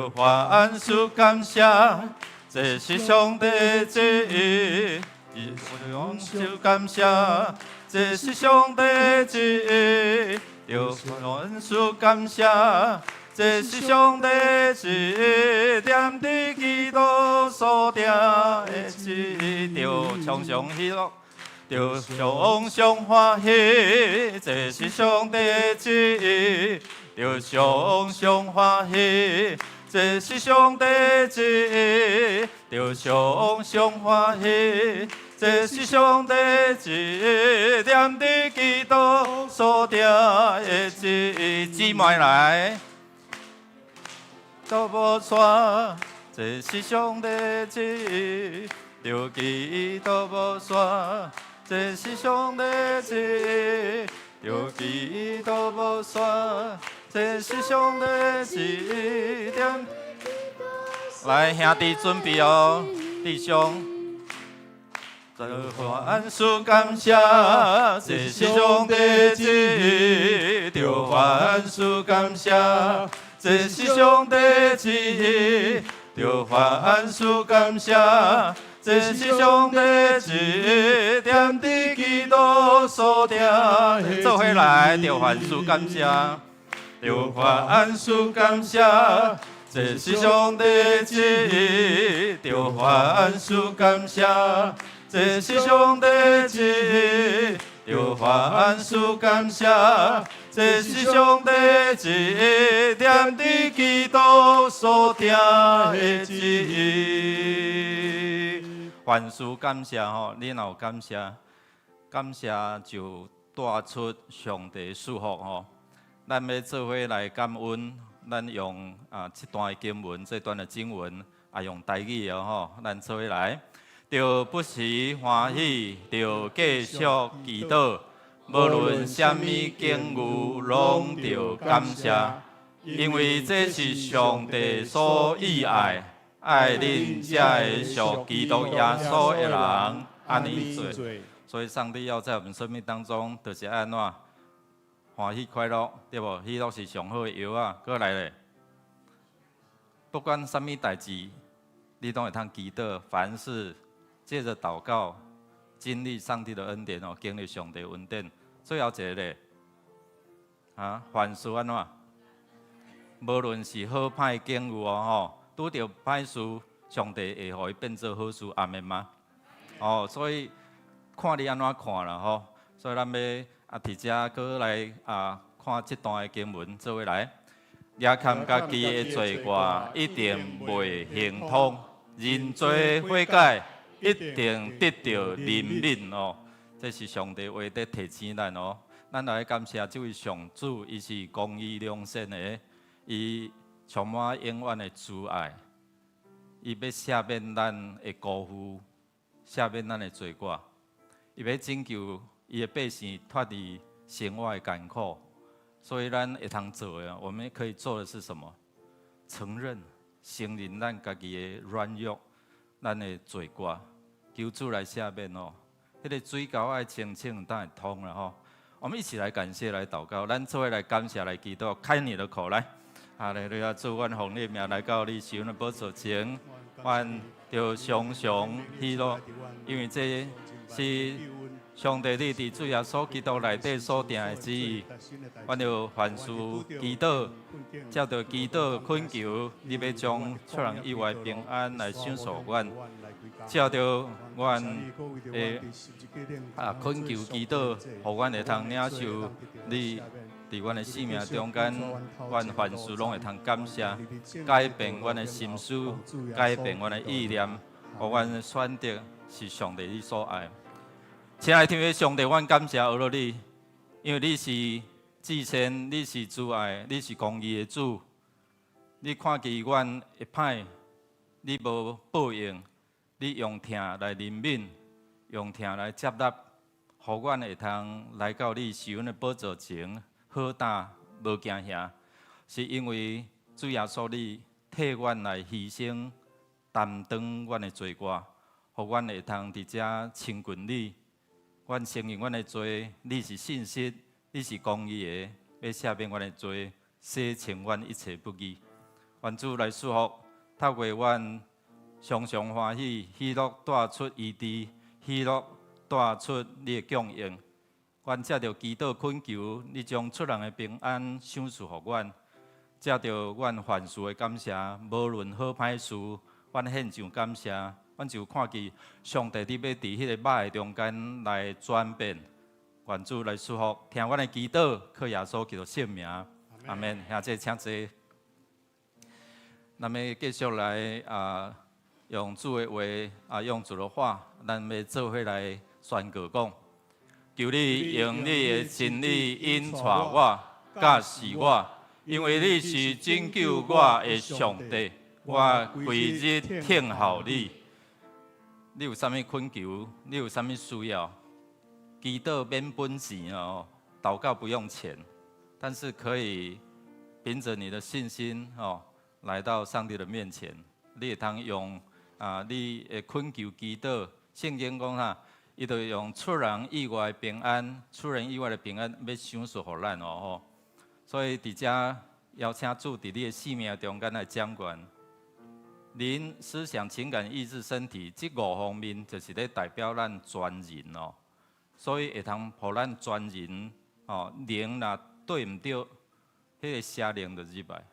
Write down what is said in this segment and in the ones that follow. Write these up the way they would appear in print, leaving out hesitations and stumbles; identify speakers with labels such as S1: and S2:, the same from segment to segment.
S1: 着凡事感谢，这是上帝旨意。凡事感谢，这是上帝旨意。着凡事感谢，这是上帝旨意。念伫基督所定的旨意，着常常喜乐。着常常欢喜，这是上帝旨意。着常常欢喜，这是上帝旨意。着常常欢喜，这是上帝旨意。念伫基督所定的旨意，姊妹来，都无错，这是上帝旨意。着基督无错。这是上帝旨意，着基督无错。这是上帝旨意。来，兄弟准备哦，弟兄。着凡事感谢，这是上帝旨意。着凡事感谢，这是上帝旨意。着凡事感谢。这是上帝旨意，念伫基督所定的。做伙来，着凡事感谢，着凡事感谢。这是上帝旨意，着凡事感谢。这是上帝旨意，着凡事感谢。这是上帝旨意，念伫基督所定的旨意。凡事感谢吼，你若有感谢，感谢就带出上帝祝福吼。咱要做伙来感恩，咱用这段经文，这段的经文用台语哦吼，咱做伙来。着不时欢喜，着继续祈祷，无论什么境遇，拢着感谢，因为这是上帝所喜爱。爱恁才会属基督耶稣的人，安尼做。所以上帝要在我们生命当中，就是安怎欢喜快乐，对无？喜乐是上好的药啊！过来咧，不管什么代志，你都会通祈祷，凡事借着祷告，经历上帝的恩典哦，经历上帝的恩典。最后一个咧，凡事安怎？无论是好歹境遇哦吼。拄到歹事，上帝会互伊变做好事，阿免吗？所以看你安怎看啦吼。所以咱要伫遮过来看这段的经文，做伙来。也看家己的罪过，一定袂行通；认罪悔改，一定得到怜悯哦。这是上帝话在提醒咱哦。咱来感谢这位上主，伊是公义良善的，伊。充满永远的慈爱，伊要赦免咱的辜负，赦免咱的罪过，伊要拯救伊的百姓脱离生活的艰苦。所以咱会通做的，我们可以做的是什么？承认、承认咱家己的软弱，咱的罪过，求主来赦免哦。迄个水沟爱清清，当然通了吼。我们一起来感谢，来祷告，咱做伙来感谢，来祈祷，开你的口来。哈利路亚！主，阮奉你名来到你神的宝座前，阮就常常喜乐，因为这是上帝你伫主耶稣基督内底所定的旨意。阮就凡事祈祷，照着祈祷恳求，你要将出人意外平安来享受阮。照着阮的恳求祈祷，互阮会通领受你。伫阮的生命中间，阮凡事拢会通感谢，改变阮的心思，改变阮的意念，互阮选择是上帝你所爱。亲爱的天父上帝，阮感谢俄罗你，因为你是至善，你是慈爱，你是公义的主。你看见阮的歹，你无报应，你用疼来怜悯，用疼来接纳，互阮会通来到你神的宝座前。好胆无惊吓，是因为主耶稣你替阮来牺牲，担当阮的罪过，互阮会通伫遮亲近你。阮承认阮的罪，你是信实，你是公义的，要赦免阮的罪，洗清阮一切不义。愿主来祝福，透过阮常常欢喜，喜乐带出医治，喜乐带出你的供应。阮借着祈祷恳求，你将出人的平安赏赐予阮。借着阮凡事的感谢，无论好歹事，阮献上感谢。阮就看见上帝你要伫迄个肉的中间来转变。愿主来祝福，听阮的祈祷，靠耶稣基督圣名，阿门。下这请坐。咱要继续来用主的话用主的话，咱要做伙来宣告讲：求你用你的真理引带我、教示我，因为你是拯救我的上帝，我规日听候你。你有啥物恳求？你有啥物需要？祈祷免本钱哦，祷告不用钱，但是可以凭着你的信心哦，来到上帝的面前。你会通用你的恳求祈祷，圣经讲啥？伊就用出人意外的平安，出人意外的平安要赏赐予咱哦。所以伫遮邀请主伫你的生命中间来掌管。灵、思想、情感、意志、身体，这5方面就是咧代表咱全人哦。所以会通互咱全人哦，灵若对毋对，迄个邪灵就入来，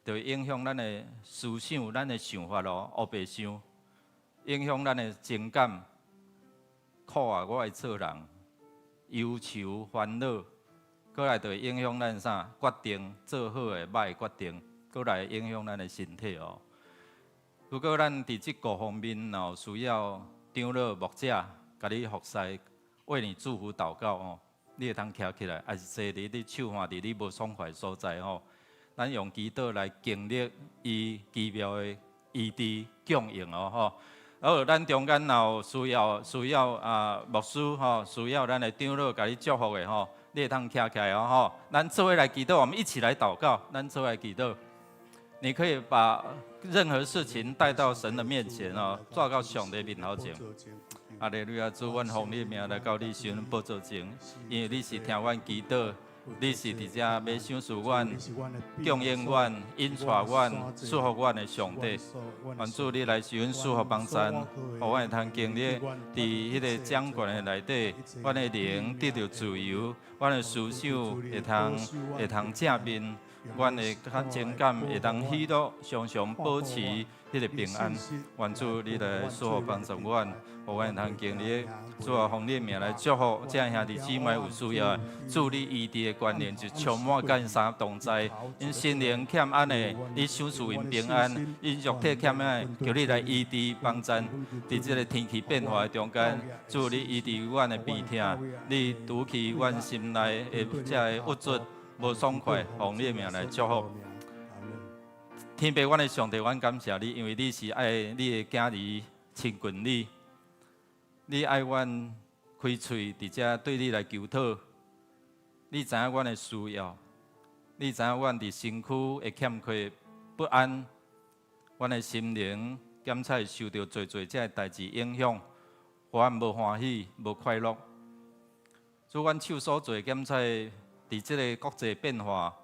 S1: 就会影响咱的思想、咱的想法咯，黑白想，影响咱的情感。苦啊，我会做人，忧愁、烦恼，过来就会影响咱啥决定，做好的歹决定，过来影响咱的身体哦。如果咱伫即各方面有需要长老牧者甲你服侍，为你祝福祷告哦，你会通徛起来，还是坐伫你手换伫你无爽快所在哦。咱用祈祷来经历伊奇妙的医治供应哦吼。然后咱中间有需要牧师吼，需要咱的长老甲你祝福的吼，你会通徛起来哦吼。咱做伙来祈祷，我们一起来祷告，咱做伙来祈祷。你可以把任何事情带到神的面前哦，抓到上帝面头前。阿利路亚，主，阮奉你名来到你神宝座前，因为你是听阮祈祷，你是伫遮要赏赐阮、供应阮、引带阮、祝福阮的上帝。愿主你来是阮赐福帮助，互阮会通经历伫迄个掌权的内底，阮的灵得到自由，阮的思想会通正面。阮的情感会当喜乐，常常保持迄个平安。愿主你来赐福帮助阮，互阮通经历。主啊，奉你名来祝福这兄弟姊妹有需要，主你医治的观念就充满干啥同在。因心灵欠安的，你赏赐因平安；因肉体欠安的，求你来医治帮助。伫这个天气变化的中间，主你医治阮的鼻痛，你除去阮心内的这个物质。无爽快，奉你的名来祝福。天父，阮的上帝，阮感谢你，因为你是爱你的囝儿亲近你，你爱阮开喙伫遮对你来求讨。你知影阮的需要，你知影阮伫身躯会欠缺不安，阮的心灵检测受到侪这个代志影响，互阮无欢喜、无快乐。主，阮手所做检测。伫即个国际变化、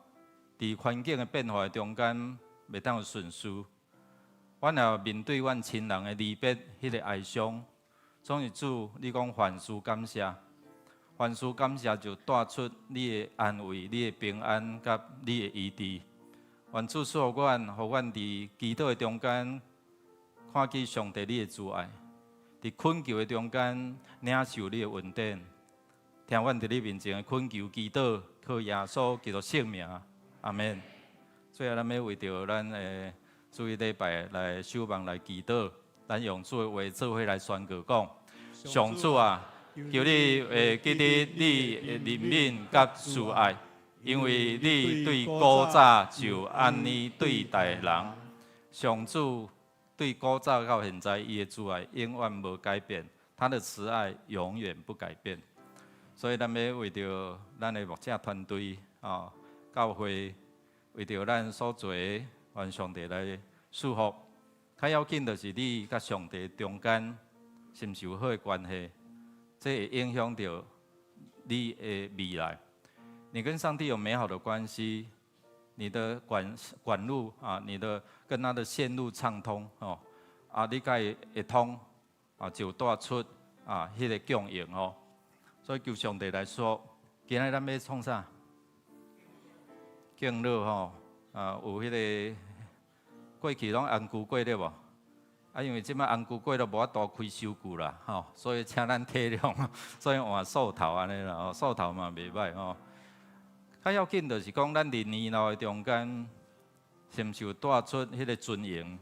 S1: 伫环境的变化中间，袂当有顺序。阮也面对阮亲人的离别，迄个哀伤。总是主，你讲凡事感谢，凡事感谢就带出你的安慰、你的平安，甲你的医治。愿主赐互阮，互阮伫祈祷的中间，看见上帝你的慈爱；伫困求的中间，领受你的恩典。听阮伫你面前的恳求祈祷，靠耶稣基督圣名，阿门。最后，咱要为着咱的主日礼拜来守望来祈祷，咱用主的话做伙来宣告讲：上主啊，求你会记得你的怜悯甲慈爱，因为你对古早就安尼对待人。上主对古早到现在，伊的慈爱永远无改变，他的慈爱永远不改变。所以，咱要为着咱的牧者团队教会，为着咱所做，愿上帝来祝福。较要紧就是你甲上帝中间是毋是有好的关系，这会影响到你的未来。你跟上帝有美好的关系，你的管路啊，你的跟它的线路畅通哦，啊，你甲伊会通啊，就带出啊迄个供应哦。所以求上帝来说，今日咱要创啥？敬乐吼啊，有迄个过去拢红菇粿对无？啊，因为即摆红菇粿都无法度开收据啦吼，所以请咱体谅，所以换寿头安尼啦，哦，寿头嘛袂歹吼。较要紧就是讲，咱伫年老的中间，是毋是有带出迄个尊荣？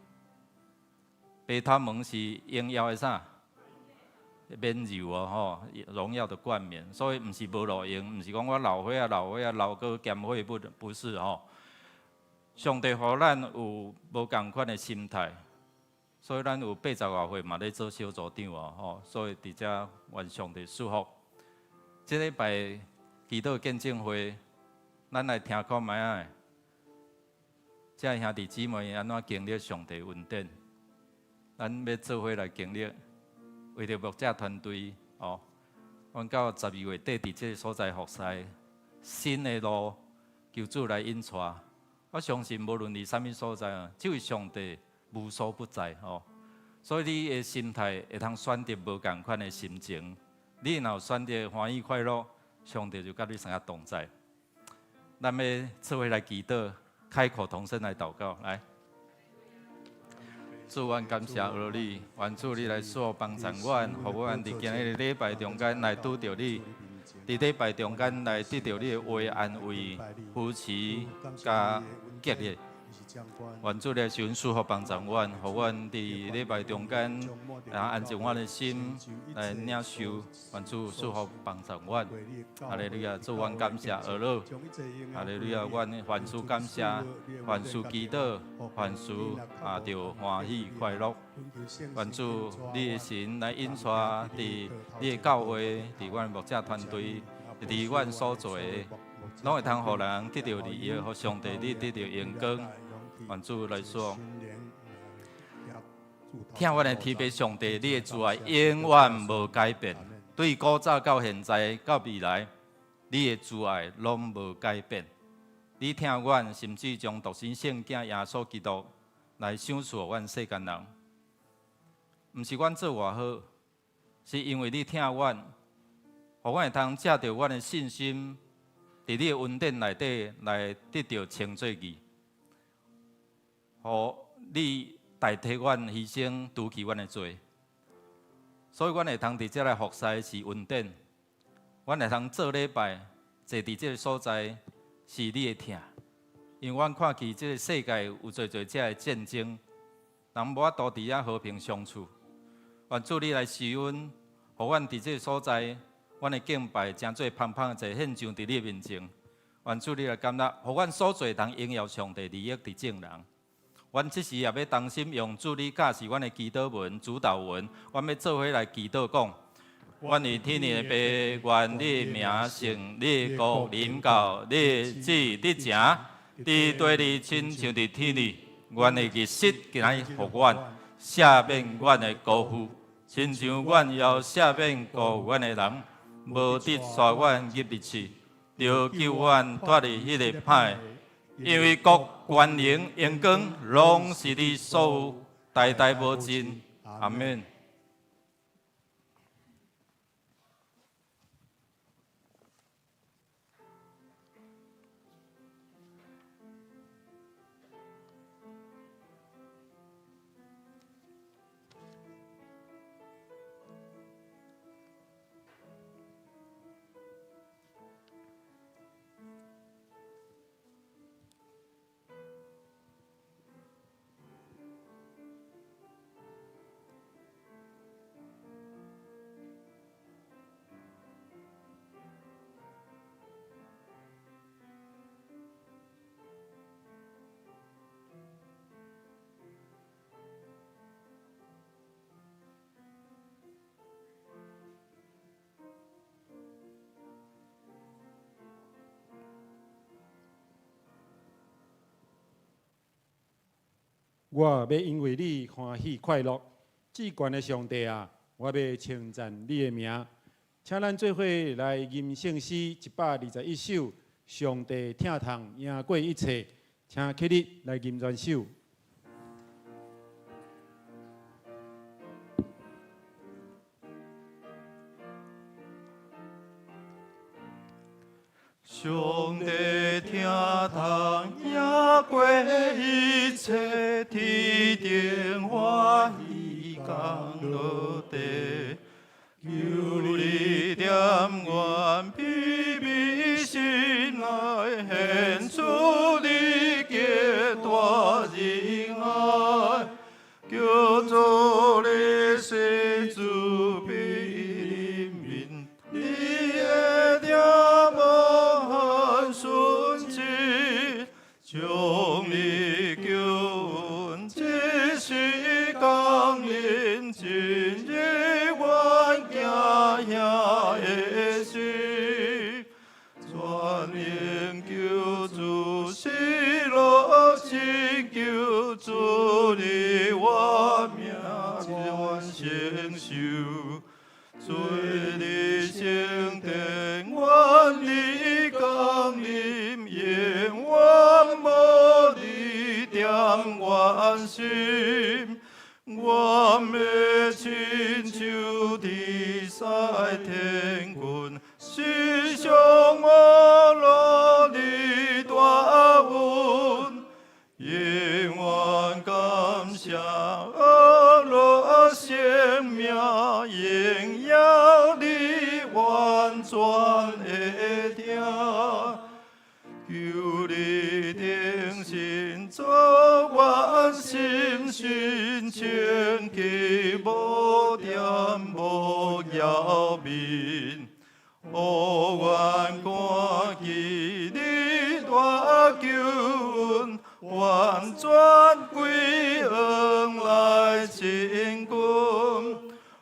S1: 白头毛是荣耀的啥？免柔哦吼，荣耀的冠冕。所以毋是无路用，毋是讲我老火啊老个减火不是吼。上帝互咱有无共款的心态，所以咱有80多岁嘛咧做小组长哦吼，所以伫遮愿上帝祝福。即礼拜祈祷见证会。咱来听看卖啊！这兄弟姊妹安怎经历上帝恩典？咱要做伙来经历，为着牧者团队哦，阮到12月底伫这个所在服侍，新的路求主来引带。我相信无论伫啥物所在啊，只有上帝无所不在哦。所以你的心态会通选择无共款的心情。你若选择欢喜快乐，上帝就甲你相合同在。咱要做伙来祈祷，开口同声来祷告。来，主，阮感谢俄你，愿主你来所帮助阮，互阮伫今日礼拜中间来拄着你，伫礼拜中间来得到你的话安慰、扶持、加激励。愿主来寻赐和帮助阮，互阮伫礼拜中间，安静阮的心来领受。愿主赐福帮助阮。哈利路亚！主，阮感谢阿罗。哈利路亚！阮凡事感谢，凡事祈祷，凡事就欢喜快乐。愿主你的神来引带伫你的教会，伫阮牧者团队，伫阮所做的，拢会通互人得到利益，互上帝你得到荣光。愿主来说，听阮的天父上帝，你的慈爱永远无改变。对古早到现在到未来，你的慈爱拢无改变。你听阮，甚至将独生圣囝耶稣基督来赏赐阮世间人，毋是阮做偌好，是因为你听阮，互阮会通借着阮的信心，伫你的恩典内底来得到称作义。互你代替阮牺牲，除去阮的罪，所以阮会通伫这来服侍是恩典。阮会通做礼拜，坐伫这个所在是你的疼，因为阮看见这个世界有侪这的战争，人无法度伫遐和平相处。愿主你来施恩，互阮伫这个所在，阮的敬拜诚做芳芳的在献上伫你面前。愿主你来感谢，互阮所做通荣耀上帝利益伫众人。阮即时也要当心用主你教示阮的祈祷文、主导文，阮要做伙来祈祷讲。愿你天的爸，愿你名圣，你国临到，你旨得成，伫地里亲像伫天里。愿的日息今日互阮赦免阮的辜负，亲像阮也赦免辜负阮的人，无得带阮入地去，就救阮脱离迄个歹。因为国、权能、荣光，拢是你所有，代代无尽。阿门。
S2: 我要因为你欢喜快乐，至高的上帝啊！我要称赞你的名，请咱做伙来吟圣诗121首，上帝疼痛赢过一切，请起立来吟全首。
S1: 上帝听堂也过一切，天顶欢喜降落地。求你点阮卑微心内，献出你极大仁爱，叫做你世主悲怜悯，你的点无顺之，将你救恩一时降临今日。遐的心，全能救主失落拯救主你我命愿承受，做你圣殿愿你降临，永远无你点阮心。我要亲像地塞天君，时常我落你大恩，永远感谢阿罗生命，荣耀你完全的听。求你定心做我心心清气，无点无扰民。我愿赶去你大救恩，完全归恩来亲近。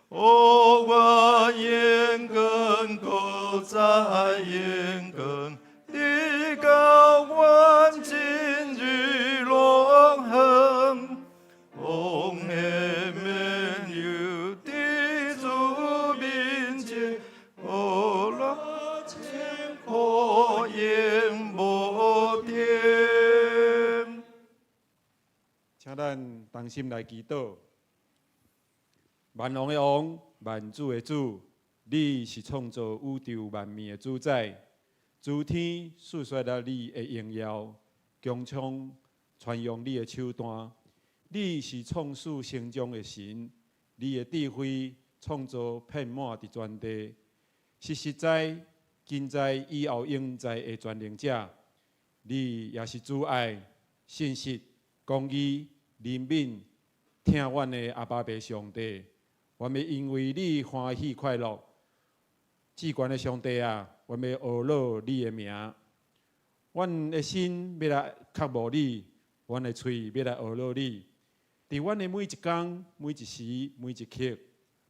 S1: 我愿永更搁再永更。你教阮今日永恒，往下面有地主面前，我拉前可言无天。
S2: 请咱同心来祈祷。万王的王，万主的主，你是创造宇宙万物的主宰。诸天述说了你的荣耀，强冲传扬你的手段。你是创始成终的神，你的智慧创造遍满伫全地，是实在、今在、以后永在的全能者。你也是主爱、信实、公义、怜悯、听阮的阿爸爸上帝。我们因为你欢喜快乐。至高的上帝啊，我们要学乐你的名，阮的心要来渴慕你，阮的嘴要来学乐你。伫阮的每一天、每一时、每一刻，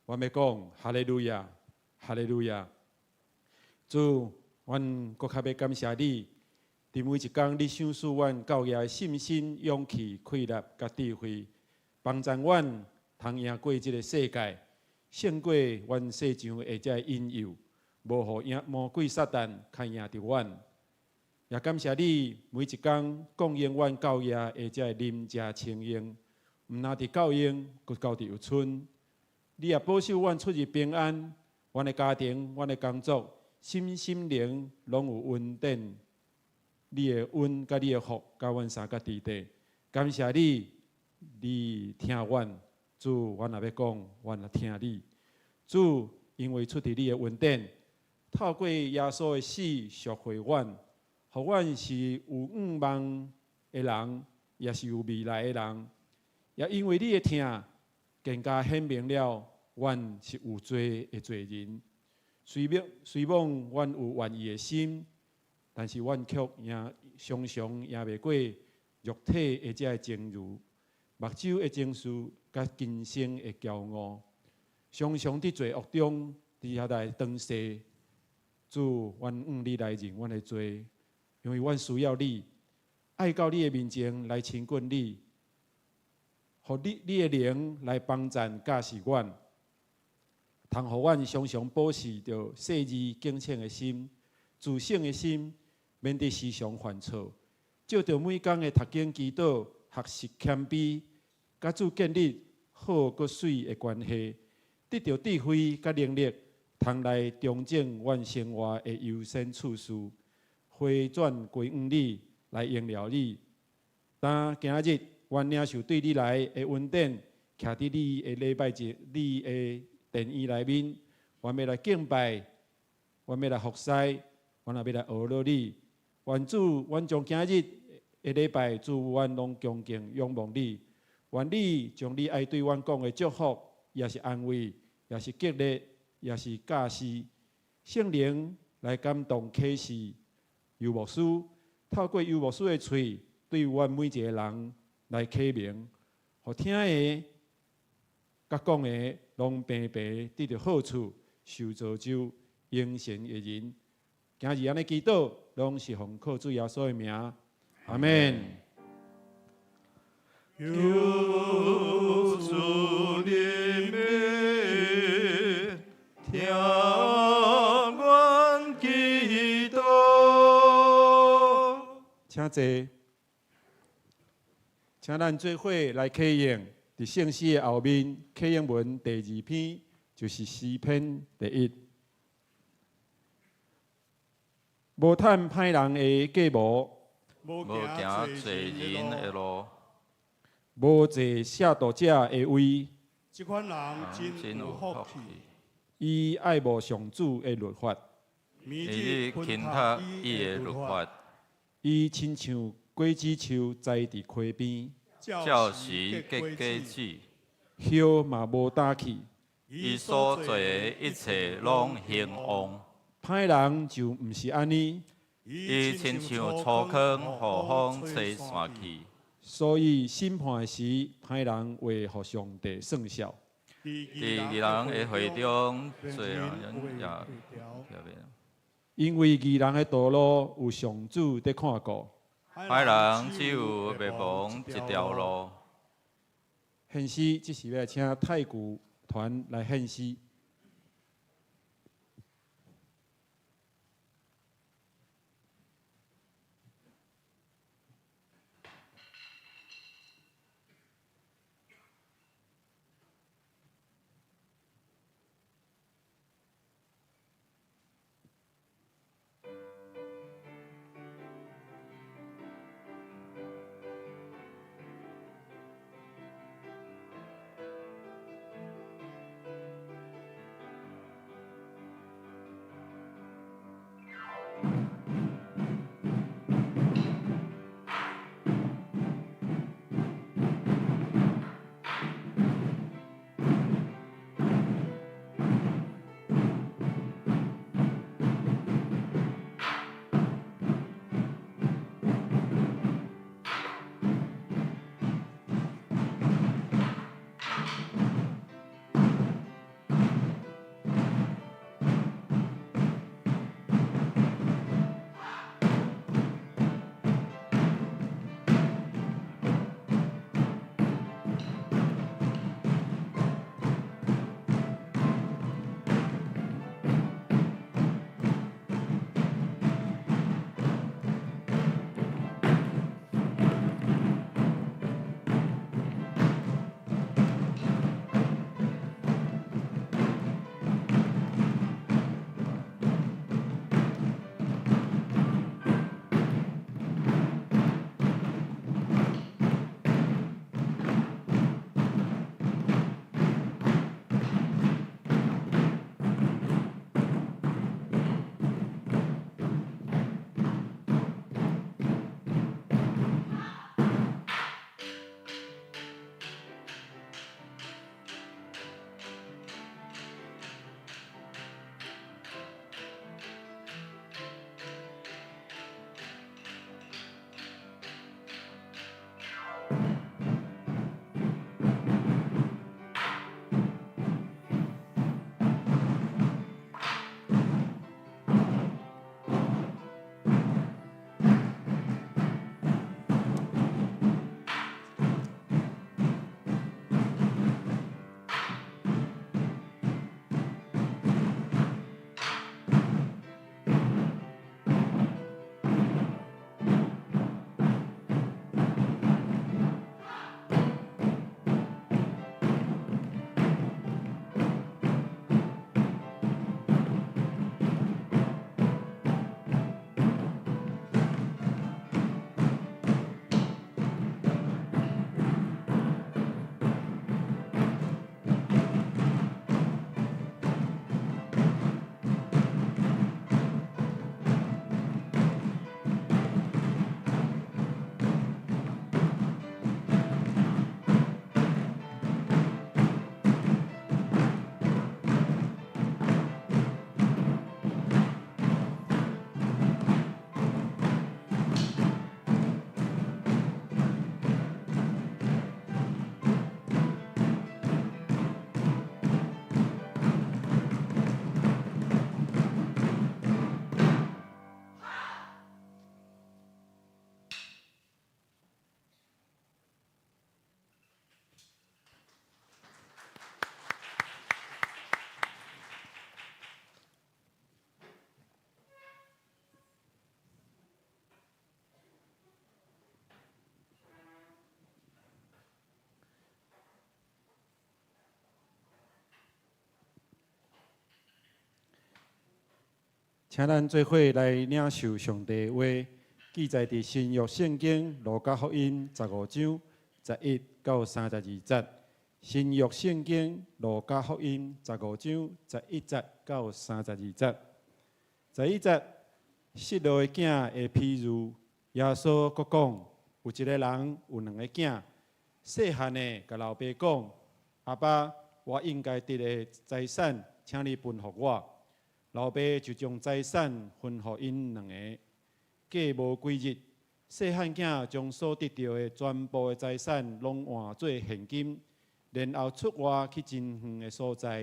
S2: 我们讲哈利路亚，哈利路亚。主，阮搁较要感谢你，伫每一天你赏赐阮教业信心、勇气、气力甲智慧，帮助阮通赢过即个世界，胜过阮世上下只引诱。无予魔鬼撒旦较赢着阮，也感谢你每一天供应阮教业下只啉食清用，毋但伫教用，阁教伫有春。你也保守阮出入平安，阮的家庭、阮的工作，心灵拢有稳定。你的恩甲你的福，甲阮三角地地，感谢你，你听阮。主，阮也要讲，阮也听你。主，因为出伫你的恩典。透过耶稣的死赎回阮，互阮是有愿望的人，也是有未来的人。也因为你的听，更加显明了，阮是有罪的罪人。虽望阮有愿意的心，但是阮却也常常也袂过肉体的这情欲、目睭的情绪，甲今生的骄傲，常常伫罪恶中，伫遐来当世。主，阮你来认阮的罪，因为阮需要你，爱到你的面前来亲近你，互你的灵来帮助教示阮，通互阮常常保持着细腻敬虔的心、自省的心，免得时常犯错，照着每天的读经祈祷、学习谦卑，甲主建立好搁水的关系，得到智慧甲能力，通来重整阮生活的优先次序，回转归向你来应了你。当今日阮领受对你来的恩典，徛伫你的礼拜节、你的殿院内面，阮要来敬拜，阮要来服侍，阮也要来学乐你。愿主，阮将今日的礼拜，主阮拢恭敬仰望你。愿你将你爱对阮讲的祝福，也是安慰，也是激励，也是教示，圣灵来感动启示。游牧师透过游牧师的嘴，对阮每一个人来启明，互听的、甲讲的，拢平平得到好处，受造就，永生的人。今日安尼祈祷，拢是奉靠主耶稣的名，阿门。
S3: 有主的名，听阮祈祷。
S2: 请坐，请咱做伙来启应，伫圣诗的后面，启应文第2篇就是诗篇第1。无趁歹人的计谋，
S1: 无行罪人的路，
S2: 无坐亵渎者的位，
S3: 这款人真有福气。
S2: 伊爱慕上主的律法，
S1: 伊日勤读伊的律法，
S2: 伊亲像果子树栽伫溪边，
S1: 照时结果子，
S2: 叶嘛无打去。
S1: 伊所做的一切拢兴旺。
S2: 歹人就毋是安尼，
S1: 伊亲像粗糠，互风吹散去。
S2: 所以审判的时，歹人会互上帝算账。
S1: 伫义人的会中，罪人也
S2: 因为义人的道路有上主在看顾，
S1: 歹人只有灭亡一条路。
S2: 献诗，即是要请太鼓团来献诗。请咱做伙来领受上帝的话，记载伫新约圣经路加福音15章11到32节。新约圣经路加福音15章11节到32节。11节，失落的囝的譬如，耶稣阁讲，有一个人有2个囝，细汉的甲老爸讲：阿爸，我应该得的财产，请你分予我。老爸就将财产分予因2个。过无几日，细汉囝将所得到的全部的财产拢换做现金，然后出外去真远的所在，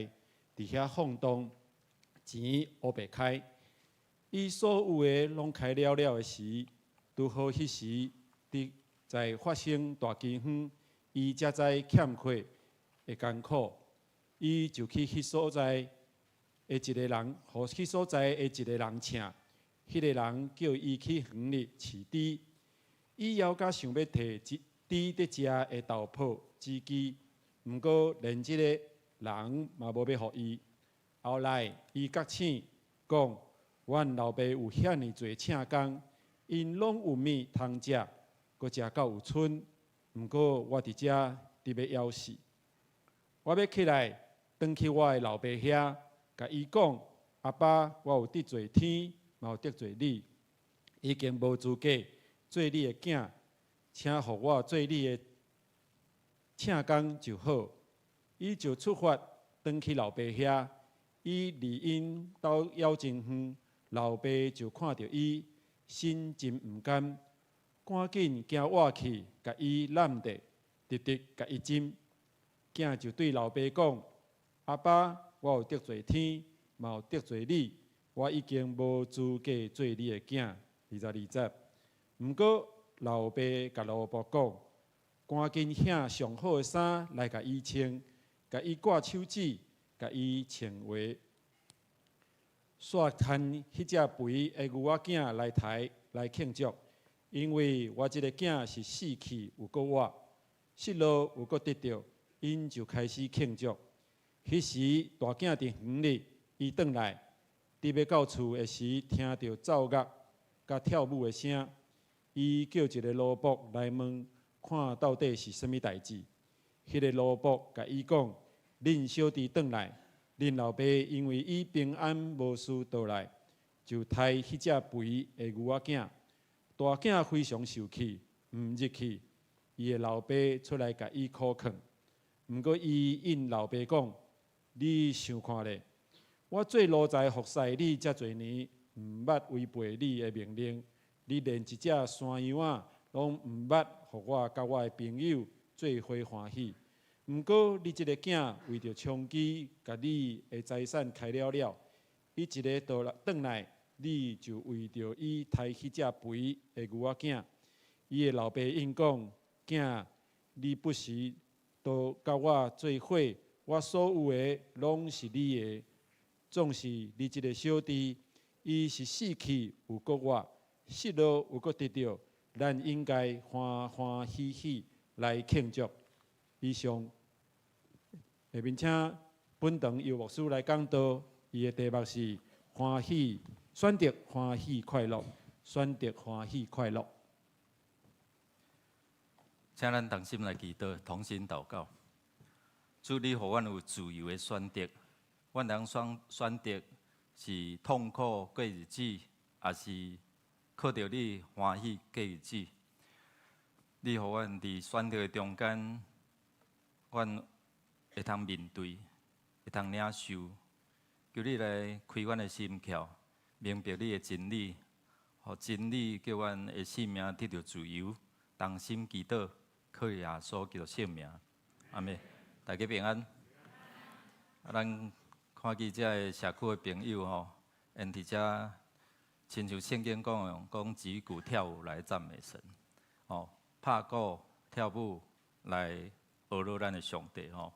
S2: 伫遐放荡，钱乌白开。伊所有的拢开了的时，拄好迄时在发生大饥荒，伊才知欠缺会艰苦，伊就去迄所在的一个人，互迄所在的一个人请，迄个人叫伊去园里饲猪。伊犹甲想要摕猪伫食的豆脯、猪鸡，毋过连即个人嘛无要互伊。后来伊觉醒，讲：阮老爸有遐尼侪请工，因拢有物通食，阁食到有剩。毋过我伫遮伫要枵死，我要起来，转去我的老爸遐。甲伊讲：阿爸，我有得罪天，嘛有得罪你，已经无资格做你的囝，请互我做你的请工就好。伊就出发，转去老爸遐。伊离因兜枵真远，老爸就看到伊，心真毋甘，赶紧行活去，甲伊揽着，直直甲伊浸。囝就对老爸讲：阿爸，我有得罪天，嘛有得罪你，我已经无资格做你的囝。22节。毋过老爸甲老婆讲：赶紧遐上好的衫来甲伊穿，甲伊挂手指，甲伊穿鞋，煞牵迄只肥的牛仔囝来抬来庆祝，因为我即个囝是死去有个活，失落有个得到，因就开始庆祝。迄时大囝伫园里，伊转来，伫要到厝的时，听到奏乐甲跳舞的声，伊叫一个奴仆来问，看到底是甚物代志。迄个奴仆甲伊讲：恁小弟转来，恁老爸因为伊平安无事倒来，就杀迄只肥的牛仔囝。大囝非常受气，毋入去。伊的老爸出来甲伊苦劝，毋过伊应老爸讲：你想看咧，我做奴才服侍你遮侪年，毋捌违背你的命令。你连一只山羊仔拢毋捌，互我甲我的朋友做伙欢喜。毋过你即个囝为着充饥，甲你的财产开了，伊一个转来，你就为着伊杀迄只肥的牛仔囝。伊的老爸应讲：囝，你不时都甲我做伙，我所有的拢是你的。总是你即个小弟，伊是死去有个活，失落有个得到，咱应该欢欢喜喜来庆祝。以上，下面请本堂由牧师来讲道，伊的题目是欢喜，选择欢喜快乐，选择欢喜快乐。
S1: 请咱同心来祈祷，同心祷告。主，你互阮有自由的选择，阮通选择是痛苦过日子，还是靠着你欢喜过日子。你互阮伫选择的中间，阮会通面对，会通领受。求你来开阮的心窍，明白你的真理，互真理叫阮的性命得到自由。同心祈祷，靠耶稣基督圣名，阿门。大家平安。咱看见遮个社区的朋友吼，因伫遮亲像圣经讲击鼓跳舞来赞美神，吼，拍鼓跳舞来学乐咱的上帝吼。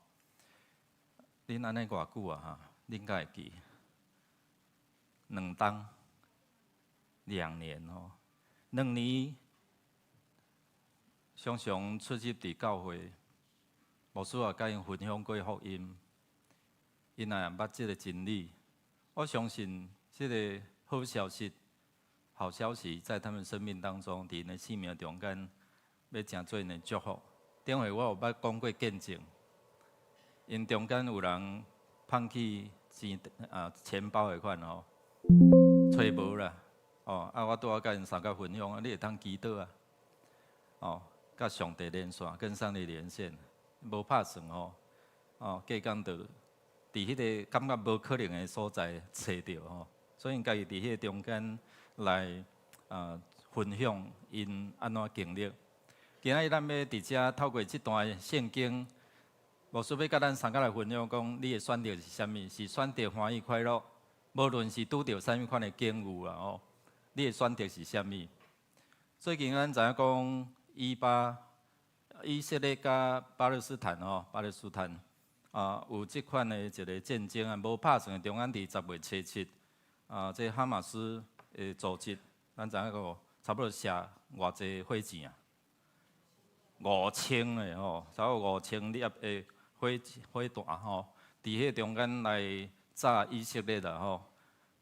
S1: 恁安尼偌久啊哈？恁敢会记？2冬2年吼，2年常常出入伫教会。牧师也甲因分享过福音，因也捌即个真理。我相信即个好消息、好消息在他们生命当中，伫因生命中间要真做因祝福。顶回我有捌讲过见证，因中间有人放弃钱包的款吼，找无啦，我拄仔甲因三甲分享，你会当祈祷啊，甲上帝连线，跟上帝连线，无拍算隔工就伫迄个感觉无可能的所在找着所以因家己伫迄个中间来分享因安怎经历。今仔日咱要伫遮透过这段圣经，无需要甲咱三甲来分享讲，你的选择是啥物？是选择欢喜快乐，无论是拄着啥物款的境遇啦你的选择是啥物？最近咱知影讲以色列甲巴勒斯坦有即款的一个战争无拍算的中间伫10月初7，这哈马斯的组织，咱知影个差不多射偌济火箭5000个差不多5000粒的火弹伫迄中间来炸以色列啦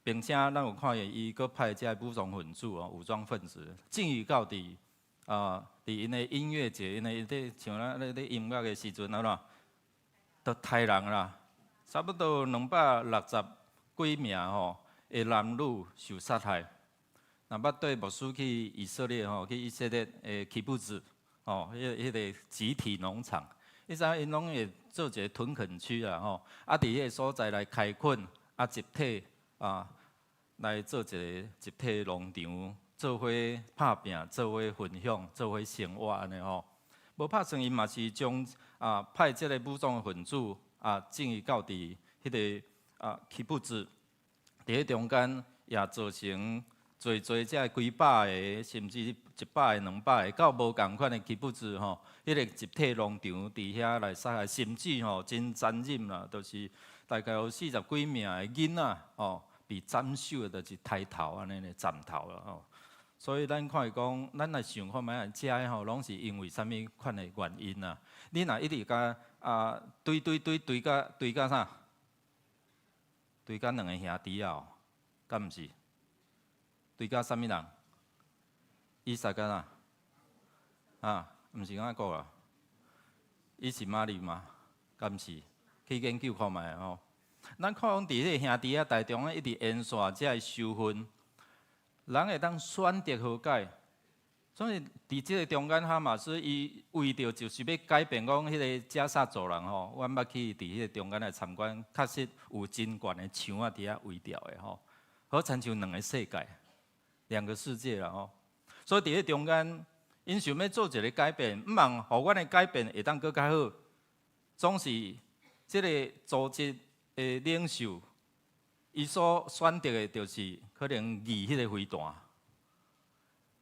S1: 并且咱有看见伊佫派遮武装分子武装分子，进于到伫因的音乐节，因的像咱咧音乐的时阵都杀人啦，差不多260几名的男女受杀害。若捌对牧师去以色列去以色列的基布兹迄个集体农场，你知影因拢会做一个屯垦区啦伫迄个所在来开垦集体来做一个集体农场，做伙拍拼，做伙分享，做伙生活安尼无拍算，因嘛是将派即个武装分子进入到伫迄个基布兹，伫迄中间也造成侪这几百个，甚至100个、200个，到无共款的基布兹迄个集体农场伫遐来杀害，甚至真残忍啦，就是大概有40几名的囡仔被斩首的，就是抬头安尼咧斩头啦所以咱看伊讲，咱来想看卖，遮个拢是因为啥物款的原因啊？你若一直甲对甲啥？对甲2个兄弟敢毋是？对甲啥物人？以撒甲毋是安个啦？伊是玛利嘛？敢毋是？去研究看卖咱看讲伫迄个兄弟当中一直沿线遮个收分。人会当选择和解，所以伫即个中间，哈马斯伊为着就是要改变讲迄个加沙族人阮捌去伫迄个中间来参观，确实有真悬的墙伫遐围着的好亲像2个世界，2个世界啦所以伫迄中间，因想要做一个改变，毋茫互阮的改变会当搁较好，总是即个组织的领袖。伊所选择的，就是可能移迄个飞弹，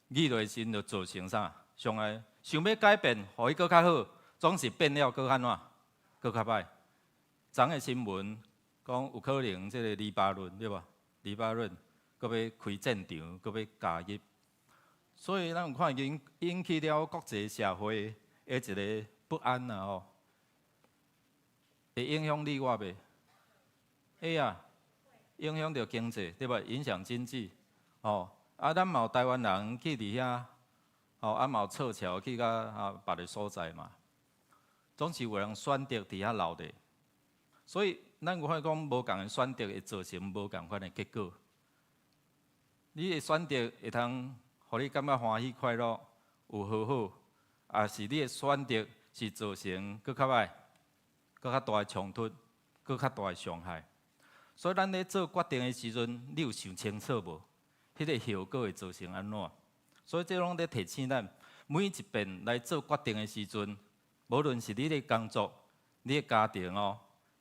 S1: 移落时就造成啥？上来想要改变，互伊搁较好，总是变了搁安怎？搁较歹。昨个新闻讲有可能即个黎巴嫩对吧？黎巴嫩搁要开战场，搁要加入，所以咱有看见引起了国际社会的一个不安啦会影响你我袂？会啊。影响到经济，对吧？影响经济，咱嘛有台湾人去伫遐，嘛有撤侨去到别个所在嘛，总是有人选择伫遐留的，所以咱有法讲无共的选择会造成无共款的结果。你的选择会通，互你感觉欢喜快乐，有好好，也是你的选择是造成搁较歹、搁较大的冲突、搁较大的伤害。所以咱咧做决定的时阵，你有想清楚无？迄个效果会造成安怎？所以这拢咧提醒咱，每一遍来做决定的时阵，无论是你咧工作、你的家庭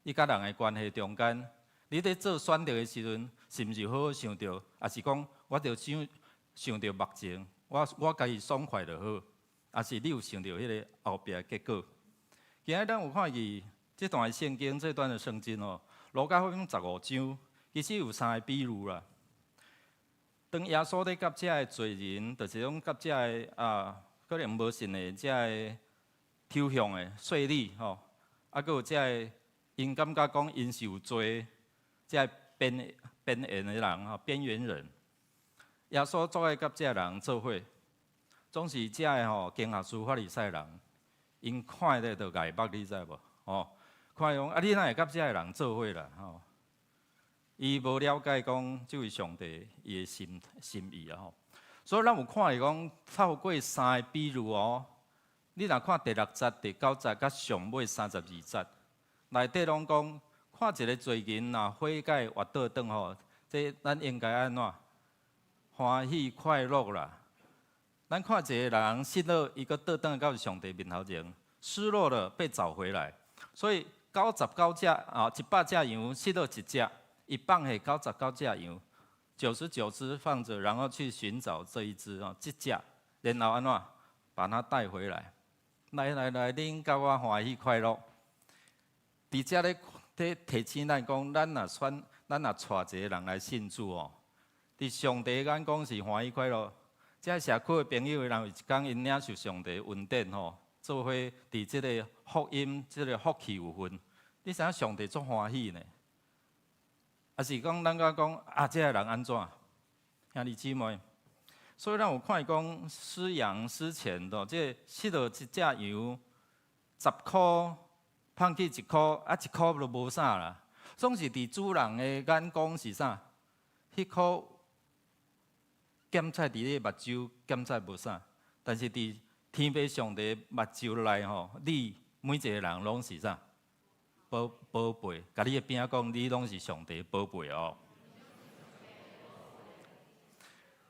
S1: 你甲人的关系中间，你咧做选择的时阵，是毋是好好想着，还是讲我着想着目前，我家己爽快就好，还是你有想着迄个后壁的结果？今日咱有看见这段圣经，这段的圣经路加福音15章，其实有3个比喻啦。当耶稣咧甲遮个罪人，就是讲甲遮个可能无信的遮个抽象的税吏搁有遮个因感觉讲因是有罪，遮个边缘的人边缘人耶稣做爱甲这人做伙，总是这个吼经学书法利赛人，因看咧就碍目，你知无？哦，看讲啊，你哪会甲这个人做伙啦？吼，伊无了解讲这位上帝伊的心意啊吼。所以咱有看伊讲透过3个比喻哦，你若看第6节、第9节甲上尾32节，内底拢讲看一个罪人若悔改活倒转吼，这咱应该安怎？欢喜快乐啦！咱看一个人失落，伊个倒转到上帝面头前，失落了被找回来。所以99只100只羊失落1只，伊放下99只羊，99只放着，然后去寻找这一只这只，然后安怎把它带回来？来，恁甲我欢喜快乐。伫遮咧提醒咱讲，咱若带一个人来信主哦。伫上帝眼光是欢喜快乐，这社区的朋友，人有一天因领受上帝恩典吼，做伙伫即个福音、即个福气有份。你知影上帝足欢喜呢？啊是讲咱讲啊，这个人安怎？兄弟姊妹，所以咱有看伊讲失羊失钱的，即失落一只羊，10箍，放去1箍，啊1箍就无啥啦。总是伫主人的眼光是啥？迄箍。检菜伫你目睭，检菜无啥，但是伫天父上帝目睭内吼，你每一个人拢是啥？宝贝，甲你的边仔讲，你拢是上帝宝贝哦。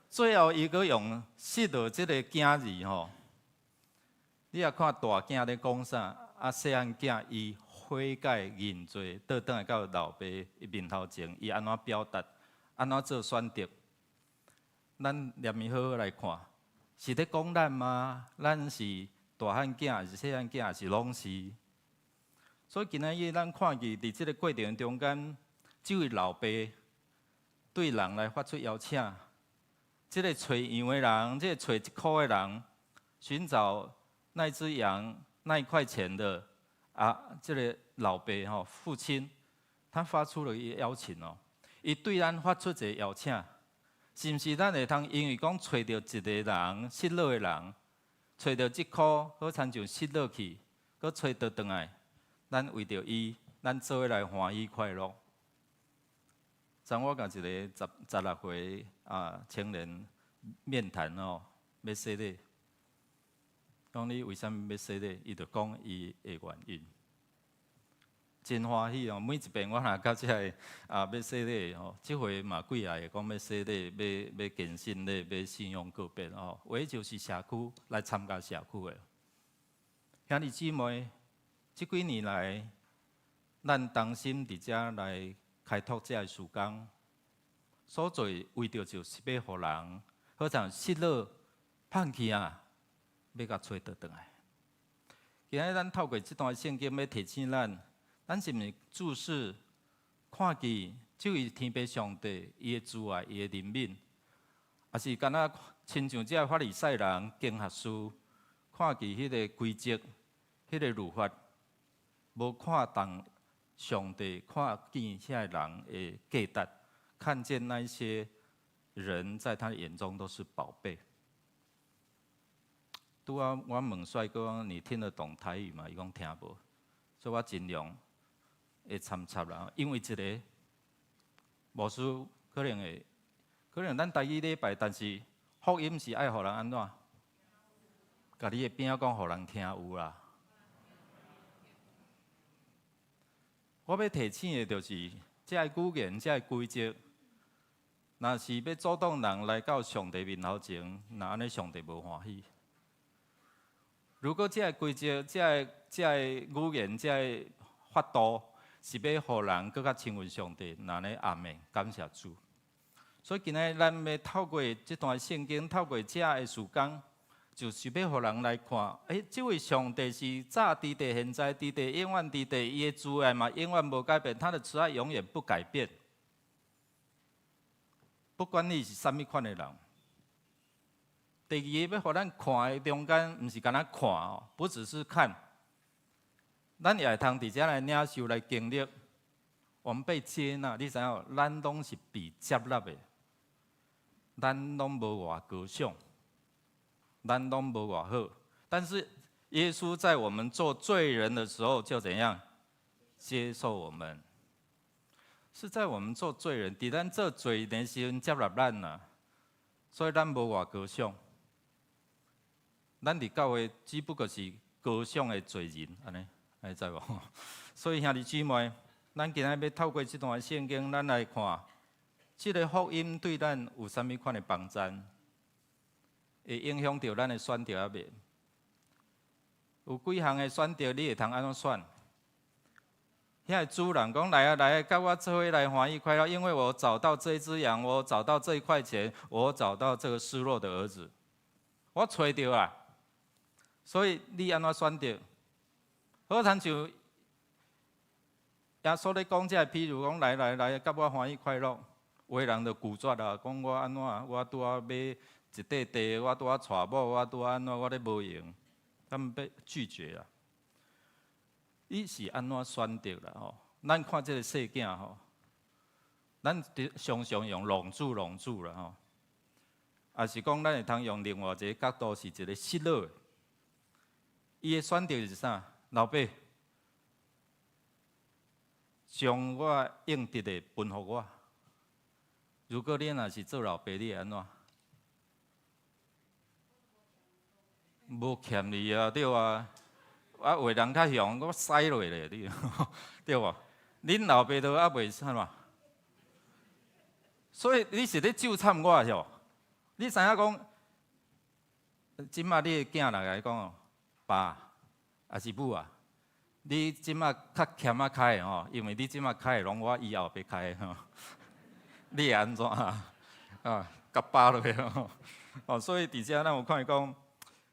S1: 最后，伊阁用失落即个囝字吼，你也看大囝咧讲啥？啊，细汉囝伊悔改认罪，倒转来到老爸面头前，伊安怎表达？安怎做选择？咱念伊好好来看，是咧讲咱吗？咱是大汉囝，还是细汉囝，还是拢是？所以今仔日咱看见伫即个过程中间，这位老爸对人来发出邀请，即个找羊的人，即个找1箍的人，寻找那只羊、那一块钱的这个老爸吼，父亲，他发出了一个邀请哦，伊对咱发出一个邀请。是毋是咱会通因为讲找到一个人失落的人，找到1箍，好亲像失落去，搁找倒转来，咱为着伊，咱做伙来欢喜快乐。昨我甲一个16岁青年面谈哦，要洗礼，讲你为什么要洗礼？伊就讲伊的原因。真欢喜哦！每一遍我若到这个要洗礼吼，即回嘛几个讲要洗礼，要健身礼，要信仰告别哦。为就是社区来参加社区的兄弟姊妹，即几年来，咱同心伫遮来开拓这个事工，所做为着就是要互人好像失落、放弃要甲找倒转来。今日咱透过这段圣经要提醒咱。咱是毋是注视、看见这位天父上帝伊的慈爱、伊的怜悯，还是敢若亲像这法利赛人经学书，看见迄个规则、迄个律法，无看重上帝，看见遐人的价值，看见那些人在他眼中都是宝贝。拄啊，我问帅哥讲，你听得懂台语吗？伊讲听无，所以我尽量。会参插啦，因为一个牧师可能咱第一礼拜，但是福音是爱互人安怎？甲你的边仔讲，互人听有啦。我要提醒的就是，这个语言、这个规则，若是要阻挡人来到上帝面头前，那安尼上帝无欢喜。如果这个规则、这个语言、这个法度，是要互人更较亲近上帝，那呢阿门，感谢主。所以今日咱要透过这段圣经，透过这个事工，就是要互人来看，这位上帝是早伫地、现在伫地、永远伫地，伊的慈爱嘛永远无改变，他的慈爱永远不改变。不管你是啥物款的人。第二，要互咱看的中间，毋是干那看哦，不只是看。咱也会通伫遮来领受、来经历，我们被接纳。你知影，咱拢是被接纳的。咱拢无偌高尚，咱拢无偌好。但是耶稣在我们做罪人的时候，就怎样接受我们？是在我们做罪人，伫咱做罪人时阵接纳咱呐，所以咱无偌高尚。咱伫教会只不过是高尚的罪人，安尼，你知无？所以兄弟姊妹，咱今仔要透过这段圣经，咱来看，这个福音对咱有啥物款的帮助，会影响到咱的选择啊未？有几项的选择，你会通安怎选？遐主人讲来啊来啊，跟我做伙来欢喜快乐，因为我找到这一只羊，我找到这一块钱，我找到这个失落的儿子，我找到啊。所以你安怎选择？好像像耶稣咧讲这譬如讲来，甲我欢喜快乐，有的人就拒绝啊，讲我安怎，我拄啊买一块地，我拄啊娶某，我拄啊安怎，我咧无用，他们被拒绝啊。伊是安怎选择啦？吼，咱看这个世界吼，咱常常用浪子啦吼，也是讲咱会通用另外一个角度，是一个失落的。伊的选择是啥？老爸，将我应得的分互我。如果你若是做老爸，你会安怎？无欠你啊，对啊。啊，为人较凶，我塞落咧，你对无？恁老爸都还袂啥嘛？所以你是咧咒惨我是无？你知影讲，即马你的囝来讲哦，爸，还是母啊？你即马较欠啊开的吼，因为你即马开的拢我以后要开的吼，你会安怎啊？啊，甲巴落去吼。哦，所以伫遮咱有看伊讲。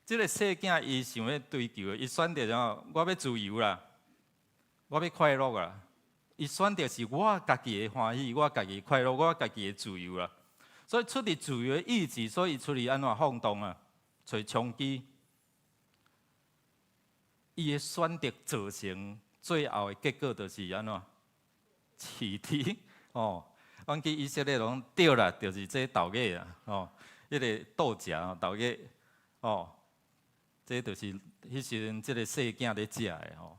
S1: 这个世界，伊想要追求的，伊选择啥？我要自由啦，我要快乐啦。伊选择是我家己的欢喜，我家己的快乐，我家己的自由啦。所以出于自由的意志，所以伊出去安怎放动啊？找枪击，伊的选择造成最后的结果，就是安怎？饲猪哦，阮去以色列拢对啦，就是这斗鸡啊，哦，迄个斗食哦，斗鸡哦。这就是迄时阵，即个细囝咧食的吼，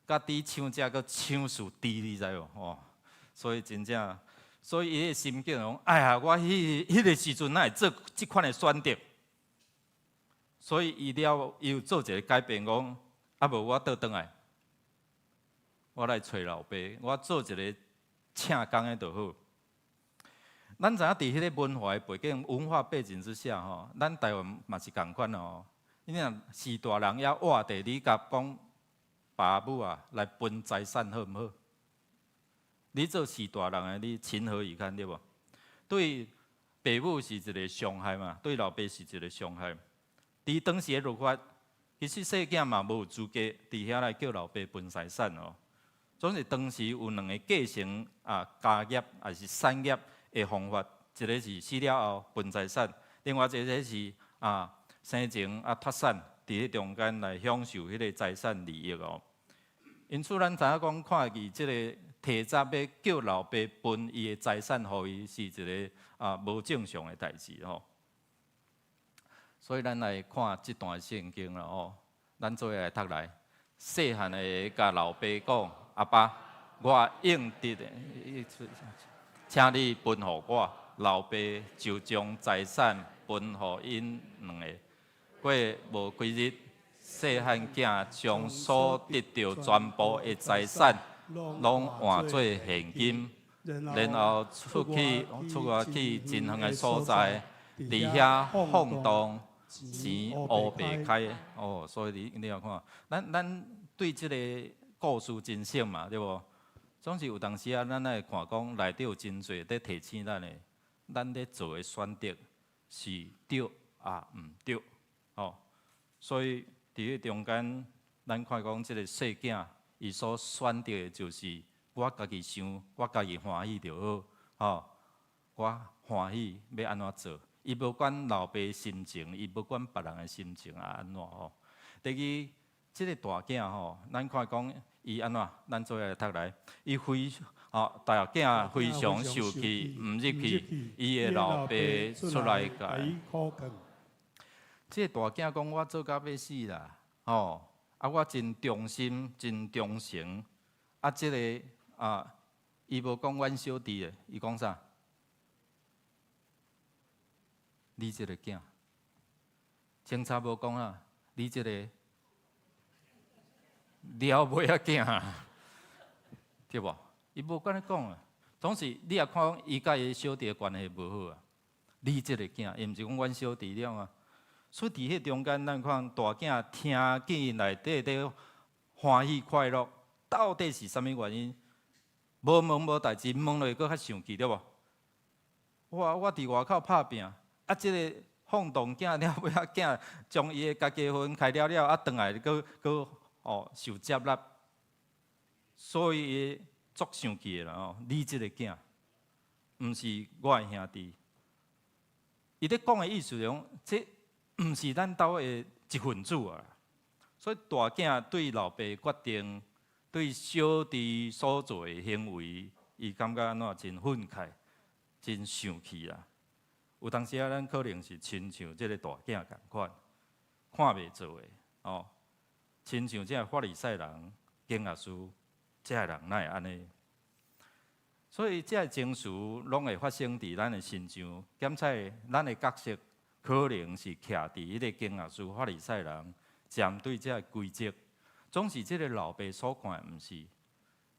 S1: 甲猪抢食，佮抢死猪，你知无吼？所以真正，所以伊的心境讲，哎呀，我迄个时阵哪会做即款的选择？所以伊有做一个改变，讲啊无我倒转来，我来找老爸，我做一个请工的就好。咱知影伫迄个文化的背景、文化背景之下吼，咱台湾嘛是共款哦。你若是大人也活地，你甲讲爸母啊来分财产好毋好？你做是大人的，你情何以堪，对无？对爸母是一个伤害嘛，对老爸是一个伤害。伫当时的律法，其实细囝嘛无资格伫遐来叫老爸分财产哦。总是当时有两个继承家业还是产业的方法，一个是死了后分财产，另外一个是生前脱产，伫迄中间来享受迄个财产利益哦。因此，咱知影讲，看伊即个提早要叫老爸分伊的财产，互伊是一个无正常的代志吼。所以，咱来看即段圣经啦吼，咱做来读来。细汉的甲老爸讲：“阿爸，我应得的，请你分互我。”老爸就将财产分互因两个。过无几日，细汉囝将所得到全部的财产，拢换做现金，然后出外去真远的所在，伫遐放荡，钱乌白开。哦，所以你要看，咱对即个故事真熟嘛，对无？总是有当时啊，咱来看讲内底有真侪在提醒咱的，咱咧做的选择是对啊，毋对。哦，所以伫迄中间，咱看讲即个细囝，伊所选择的就是我家己想，我家己欢喜就好。哦，我欢喜要安怎做，伊无管老爸的心情，伊无管别人的心情安怎吼。第二，即个大囝吼，咱看讲，伊安怎？咱做来读来，伊大囝非常受气，毋入去，伊的老爸出来甲伊苦劝。这大囝讲：我做到要死啦，我真忠心，真忠诚。这个伊无讲阮小弟的，伊讲啥？你这个囝，警察无讲啊，你这个了尾仔囝，对无？伊无敢咧讲啊，总是你也看伊甲伊小弟的关系无好啊。你这个囝，伊毋是讲阮小弟了啊。所以伫迄中间，咱看大囝听见因内底伫欢喜快乐，到底是啥物原因？无问无代志，问落去佫较生气，对无？我伫外口拍拼，即个放荡囝了尾仔囝，将伊的家己分开了，转来佫受接纳，所以伊足生气的啦你即个囝，毋是我的兄弟。伊咧讲的意思是讲，这毋是咱兜的一份子啊。所以大囝对老爸决定，对小弟所做的行为，伊感觉安怎真愤慨，真生气啦。有当时咱可能是亲像即个大囝共款，看袂做的亲像即个法利赛人、经学师，即个人哪会安尼？所以即个情绪拢会发生伫咱的身上。检测咱的角色可能是徛伫迄个经学师、法利赛人，针对即个规则，总是即个老爸所看的，毋是。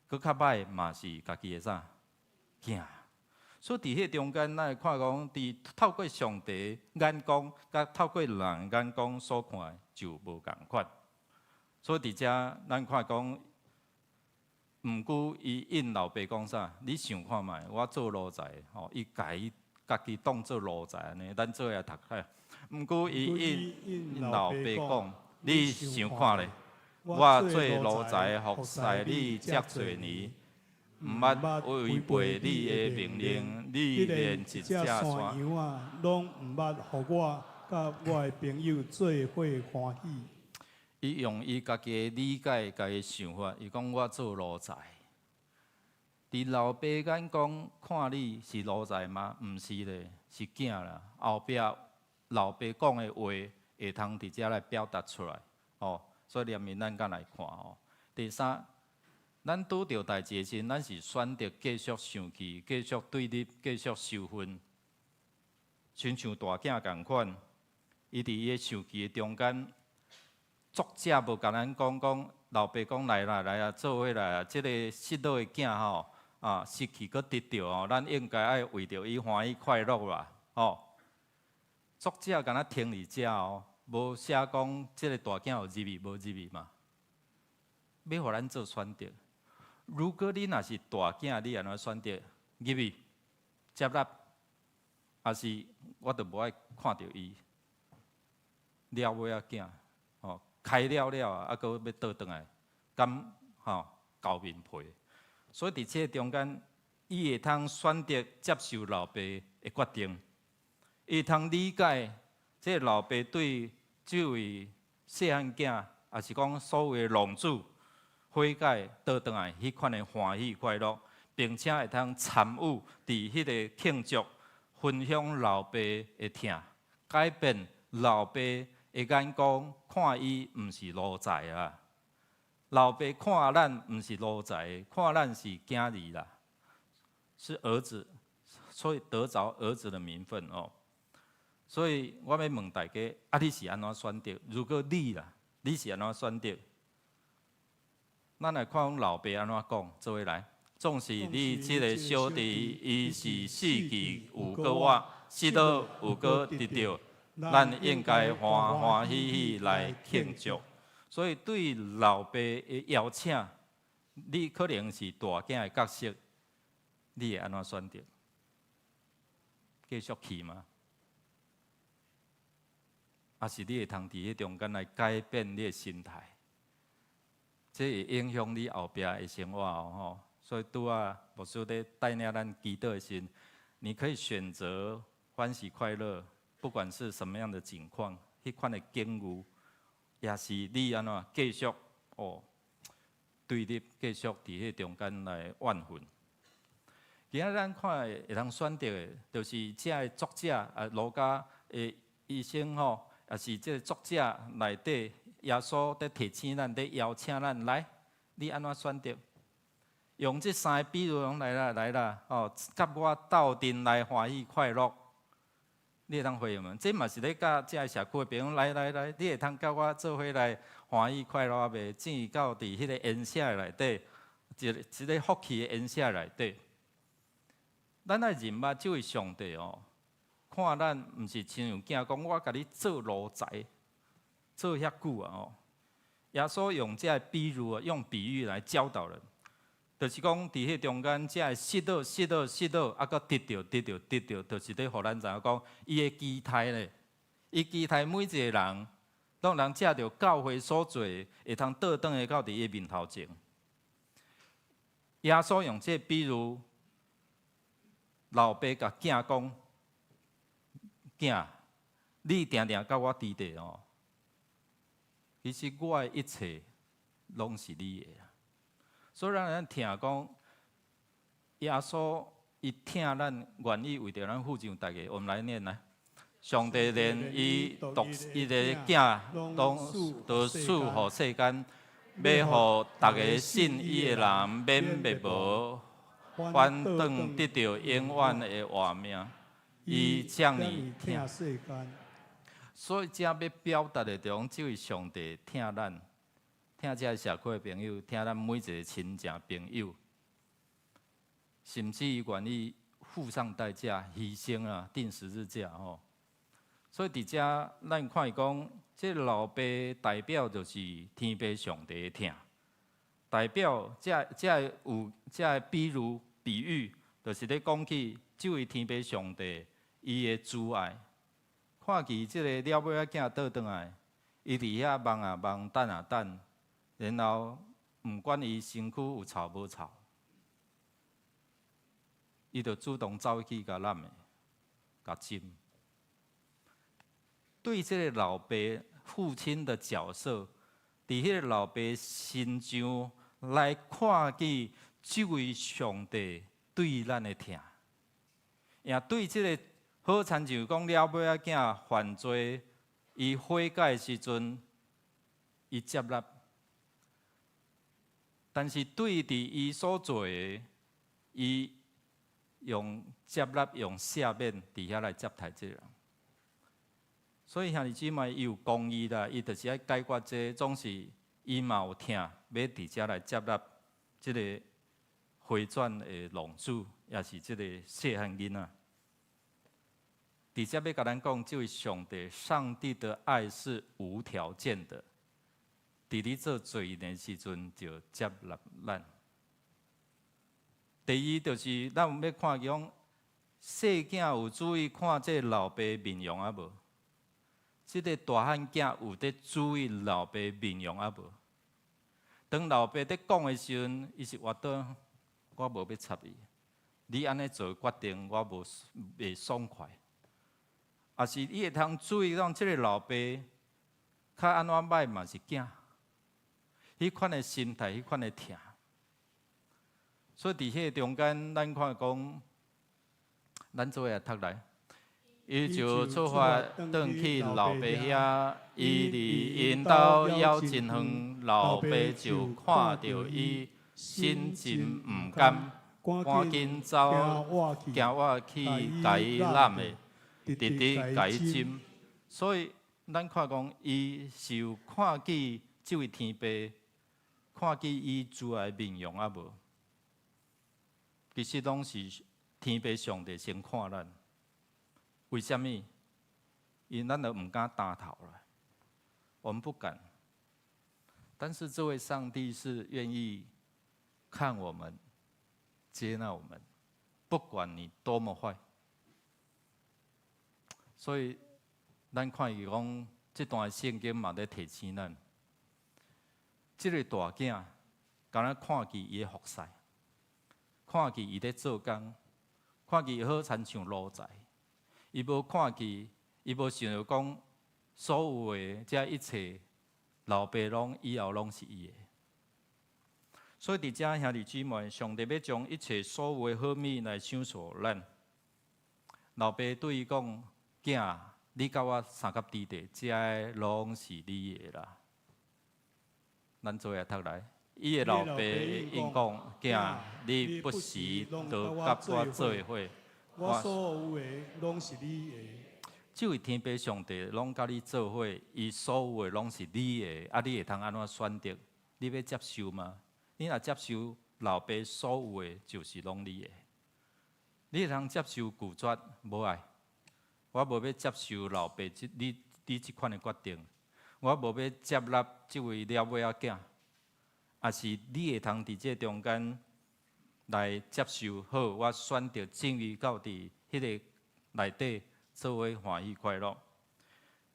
S1: 佫较歹嘛是家己的啥囝。所以伫迄中间，咱会看讲，伫透过上帝眼光，甲透过人眼光所看的就无共款。所以伫遮，咱看讲。毋过，伊应老爸讲啥？你想看觅，我做奴才，伊伊家己当做奴才安尼，咱做下读下。毋过，伊应老爸讲，你想看咧？我做奴才服侍你遮侪年，毋捌违背你的命令，你连一只山羊
S3: 啊，拢毋捌，互我甲我的朋友做伙欢喜。
S1: 伊用伊家己的理解、家己的想法，伊讲我做奴才。伫老爸眼光看你是奴才吗？毋是咧，是囝啦。后壁老爸讲的话，会通伫遮来表达出来。所以连面咱敢来看第三，咱拄着代志时，咱是选择继续生气、继续对立、继续受愤，亲像大囝共款，伊伫伊的生气的中间。作者无甲咱讲，老爸讲来啊，做伙来啊！即个失落的囝失去搁得到咱应该爱为着伊欢喜快乐啦作者敢若停伫遮无写讲即个大囝有入味无入味嘛？要互咱做选择。如果你若是大囝，你安怎选择？入味、接纳，还是我着无爱看到伊了尾仔囝？开了啊，搁要倒转来，敢交面皮。所以伫这中间，伊会通选择接受老爸的决定，伊会通理解这老爸对这位细汉囝，也是讲所谓的浪子悔改倒转来迄款的欢喜快乐，并且会通参与伫迄个庆祝，分享老爸的疼，改变老爸。会眼光看伊毋是奴才啊，老爸看咱毋是奴才，看咱是囝儿啦，是儿子，所以得着儿子的名分所以我要问大家，你是安怎选择？如果你是安怎选择？咱来看老爸安怎讲，做伙来。总是你即个小弟，伊是死去有个我，死倒有个得到。咱应该欢欢喜喜来庆祝，所以对老爸的邀请，你可能是大囝的角色，你会安怎选择？继续去吗？还是你会通伫迄中间来改变你的心态？这会影响你后壁的生活所以拄牧师咧带领咱祈祷的时，你可以选择欢喜快乐。不管是什么样的情况，迄款的境遇，也是你安怎继续对立，继续伫迄中间来怨愤。今仔咱看会通选择的，就是这个作者儒家的医生吼，也是这个作者内底，耶稣在提醒咱，在邀请咱来，你安怎选择？用这三个比喻来啦，来啦，哦，甲我斗阵来欢喜快乐，你会当回应吗？这嘛是咧甲这个社区的朋友来，你会通甲我做伙来欢喜快乐啊？袂正到伫迄个恩赦内底，一个福气的恩赦内底。咱爱认捌这位上帝哦，看咱毋是亲像囝讲，我甲你做奴才，做遐久啊哦。耶稣用这比喻啊，用比喻来教导人，就是讲伫迄中间，这失落，啊，搁得到，就是咧，互咱知影讲，伊的期待咧，伊期待每一个人，当人借着教会所做，会通倒转来到伫伊面头前。耶稣用这比喻。老爸甲囝讲：“囝，你定定甲我伫地哦。其实我的一切拢是你的。所以咱听讲，耶稣伊听咱愿意为着咱付上大家。我们来念来，上帝连伊独一个囝拢都赐互世间，要互大家信伊的人免灭无。”反转得到永远的活命，伊将你听世间。所以，这要表达的，就讲这位上帝听咱，听这社会的朋友，听咱每一个亲情朋友，甚至伊愿意付上代价、牺牲啊，钉十字架吼。所以，伫遮咱看伊讲，这老爸代表就是天父上帝的听。代表这比喻，就是咧讲起这位天父上帝伊的慈爱。看见这个了尾仔囝倒转来，伊伫遐望啊望，等啊等，然后毋管伊身躯有臭无臭，伊就主动走去甲揽的，甲亲。对这个老爸父亲的角色，伫迄个老爸身上。来看见这位上帝对咱的疼，也对这个好亲像讲了尾仔囝犯罪，伊悔改时阵，伊接纳，但是对伫伊所做的，伊用接纳、用赦免伫遐来接待这个人。所以兄弟姊妹，伊有公义啦，伊就是爱解决这总是。伊嘛有听，要伫遮来接纳即个回转的浪子，也是即个细汉囡仔。伫遮要甲咱讲，这位上帝的爱是无条件的，伫你做罪的时阵就接纳咱。第二就是咱有要看讲，细囝有注意看这老爸面容啊无？即个大汉囝有在注意老爸面容啊无？当老爸在讲的时阵，伊是活倒，我无要插伊。你安尼做决定，我袂爽快。也是伊会通注意到，即个老爸较安怎歹嘛是囝，迄款的心态，迄款的疼。所以伫迄中间，咱看讲，咱做下读来。伊就出发转去老爸遐，伊伫因兜枵真远，老爸就看到伊，心情毋甘，赶紧走，行我去甲伊揽的，直直甲伊斟。所以咱看讲，伊是有看见这位天父，看见伊主的面容啊无？其实拢是天父上帝先看咱。为什么？因咱都唔敢打头了，我们不敢。但是这位上帝是愿意看我们、接纳我们，不管你多么坏。所以，咱看伊讲这段圣经嘛在提醒咱，这个大囝敢若看见伊的服侍，看见伊在做工，看见伊好亲像奴才。伊无看见，伊无想着讲，所有的这一切，老爸拢以后拢是伊的。所以伫遮兄弟姊妹，上帝要将一切所有的好物来赏赐咱。老爸对伊讲：囝，你甲我三甲地地，遮个拢是你的啦。咱做下读来，伊的老爸因讲：囝，你不时都甲我做伙，
S3: 我所有的拢是你的。
S1: 这位天父上帝拢甲你做伙，伊所有的拢是你的，啊，你会通安怎选择？你要接受吗？你若接受老爸所有的，就是拢你的。你会通接受拒绝？无爱，我无要接受老爸你这款的决定，我无要接纳这位了尾仔囝，也是你会通伫这中间来接受。好，我选择正义到伫迄个内底。做伙欢喜快乐，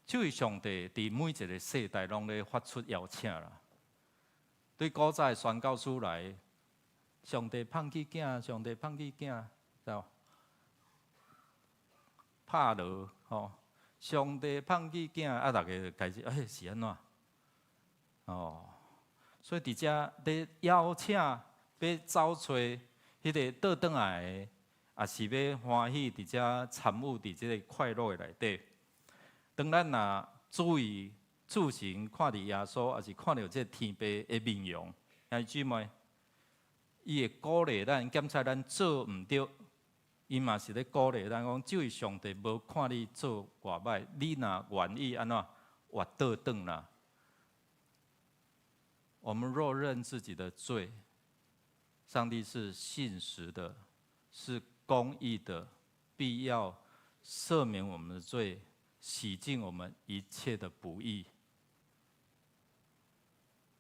S1: 这位上帝伫每一个世代拢咧发出邀请啦。对古早的宣教师来，上帝放弃囝，上帝放弃囝，知道？拍落吼，上帝放弃囝，啊，大家就开始是安怎？哦，所以伫遮咧邀请，要找找迄个倒转来的。也是要欢喜伫遮参与伫即个快乐的内底。当咱若注意自行看伫耶稣，也是看到即个天父的面容，兄弟姊妹，伊会鼓励咱，检查咱做毋对，伊嘛是咧鼓励咱讲，这位上帝无看你做偌歹，你若愿意安怎活倒转啦。我们若认自己的罪，上帝是信实的，是公义的，必要赦免我们的罪，洗净我们一切的不义。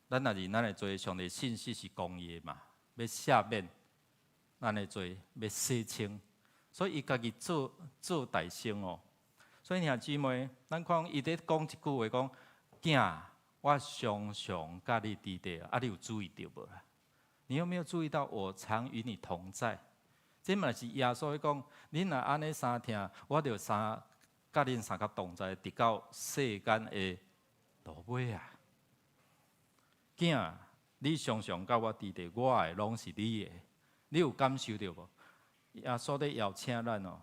S1: 咱若是咱的罪，上帝信息是公义的嘛，要赦免咱的罪，要洗清，所以伊家己做大圣哦。所以兄姊妹，咱看伊咧讲一句话，讲囝，我常常甲你伫地啊，你有注意到无啦？你有没有注意到我常与你同在？这嘛是耶稣讲，恁若安尼相听，我就甲恁三甲同在，直到世间的落尾啊！囝，你常常甲我伫地，我的拢是你的，你有感受到无？耶稣咧邀请咱哦，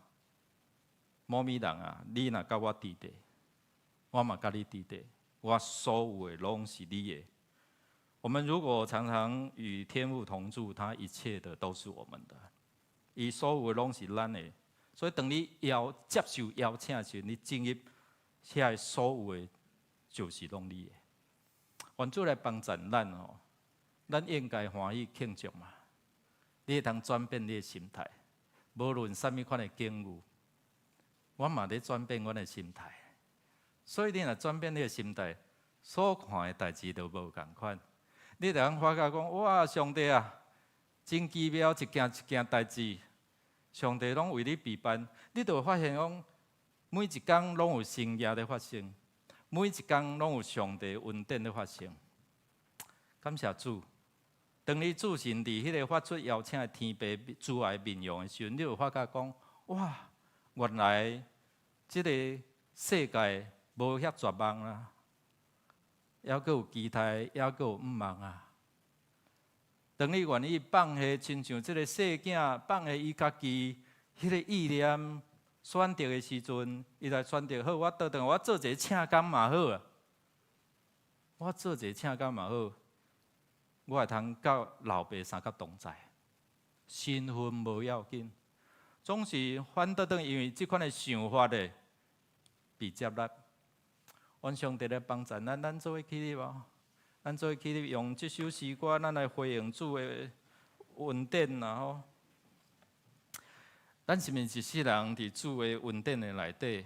S1: 某物人啊，你若甲我伫地，我嘛甲你伫地，我所有的拢是你的。我们如果常常与天父同住，他一切的都是我们的。伊所有的拢是咱的，所以当你接受邀请时，你进入遐所有的，就是拢你的。愿主来帮助咱哦，咱应该欢喜庆祝嘛。你会通转变你的心态，无论什么款的境遇，我嘛咧转变阮的心态。所以你若转变你的心态，所看的代志都无共款。你就通发觉讲，哇，上帝啊！真奇妙，一件一件代志，上帝拢为你备办。你就会发现讲，每一天拢有新业在发生，每一天拢有上帝恩典在发生。感谢主，当你自信伫迄个发出邀请的天父主爱面容的时候，你就发觉讲，哇，原来这个世界无遐绝望啦，还阁有期待，还阁有毋望啊。当你愿意放下，亲像这个细囝放下伊家己迄个意念选择的时阵，伊来选择好，我倒转，我做一个请工嘛好啊，我做一个请工嘛好，我会通甲老爸三甲同在，身份无要紧，总是反倒转，因为即款的想法咧被接纳。愿上帝来帮助咱做伙起立无？咱做伙起立，用这首诗歌，咱来回应主的恩典啦吼。咱是毋是一世人伫主的恩典的内底？